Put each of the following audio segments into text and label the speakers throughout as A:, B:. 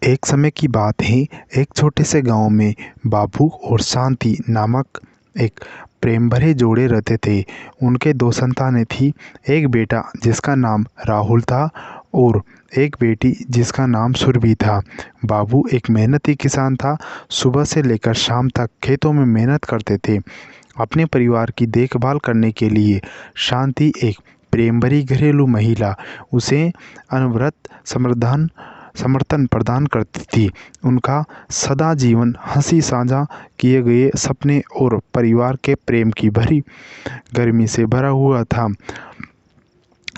A: एक समय की बात है। एक छोटे से गांव में बाबू और शांति नामक एक प्रेम भरे जोड़े रहते थे। उनके दो संतानें थी। एक बेटा जिसका नाम राहुल था और एक बेटी जिसका नाम सुरभि था। बाबू एक मेहनती किसान था। सुबह से लेकर शाम तक खेतों में मेहनत करते थे। अपने परिवार की देखभाल करने के लिए शांति एक प्रेम भरी घरेलू महिला उसे अनवरत समर्थन प्रदान करती थी। उनका सदा जीवन हंसी साझा किए गए सपने और परिवार के प्रेम की भरी गर्मी से भरा हुआ था।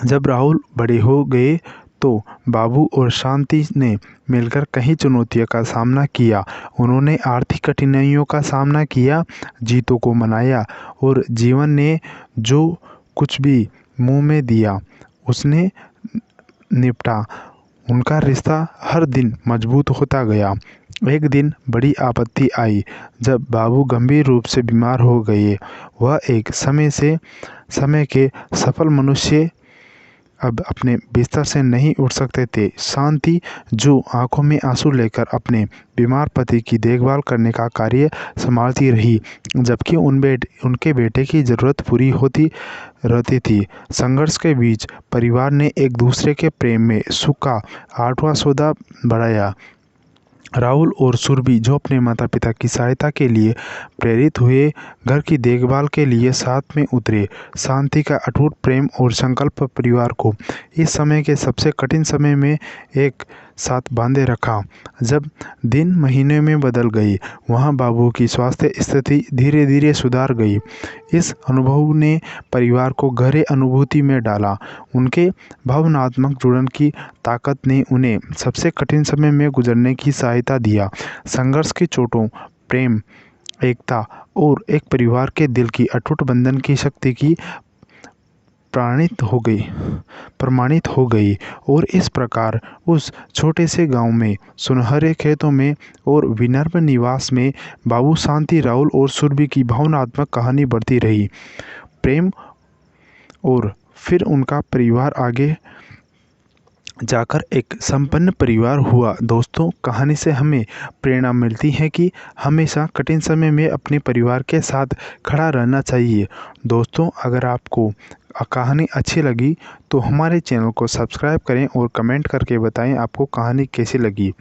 A: जब राहुल बड़े हो गए तो बाबू और शांति ने मिलकर कई चुनौतियों का सामना किया। उन्होंने आर्थिक कठिनाइयों का सामना किया, जीतों को मनाया और जीवन ने जो कुछ भी मुंह में दिया उसने निपटा। उनका रिश्ता हर दिन मजबूत होता गया। एक दिन बड़ी आपत्ति आई जब बाबू गंभीर रूप से बीमार हो गए। वह एक समय के सफल मनुष्य अब अपने बिस्तर से नहीं उठ सकते थे। शांति जो आंखों में आंसू लेकर अपने बीमार पति की देखभाल करने का कार्य संभालती रही, जबकि उनके बेटे की ज़रूरत पूरी होती रहती थी। संघर्ष के बीच परिवार ने एक दूसरे के प्रेम में सुख का आठवां सौदा बढ़ाया। राहुल और सुरभि जो अपने माता पिता की सहायता के लिए प्रेरित हुए, घर की देखभाल के लिए साथ में उतरे। शांति का अटूट प्रेम और संकल्प परिवार को इस समय के सबसे कठिन समय में एक साथ बांधे रखा। जब दिन महीने में बदल गई, वहाँ बाबू की स्वास्थ्य स्थिति धीरे धीरे सुधार गई। इस अनुभव ने परिवार को गहरे अनुभूति में डाला। उनके भावनात्मक जुड़न की ताकत ने उन्हें सबसे कठिन समय में गुजरने की सहायता दिया। संघर्ष की चोटों, प्रेम, एकता और एक परिवार के दिल की अटूट बंधन की शक्ति की प्रमाणित हो गई और इस प्रकार उस छोटे से गांव में सुनहरे खेतों में और विनम्र निवास में बाबू, शांति, राहुल और सुरभि की भावनात्मक कहानी बढ़ती रही। प्रेम और फिर उनका परिवार आगे जाकर एक संपन्न परिवार हुआ। दोस्तों, कहानी से हमें प्रेरणा मिलती है कि हमेशा कठिन समय में अपने परिवार के साथ खड़ा रहना चाहिए। दोस्तों, अगर आपको कहानी अच्छी लगी तो हमारे चैनल को सब्सक्राइब करें और कमेंट करके बताएं आपको कहानी कैसी लगी।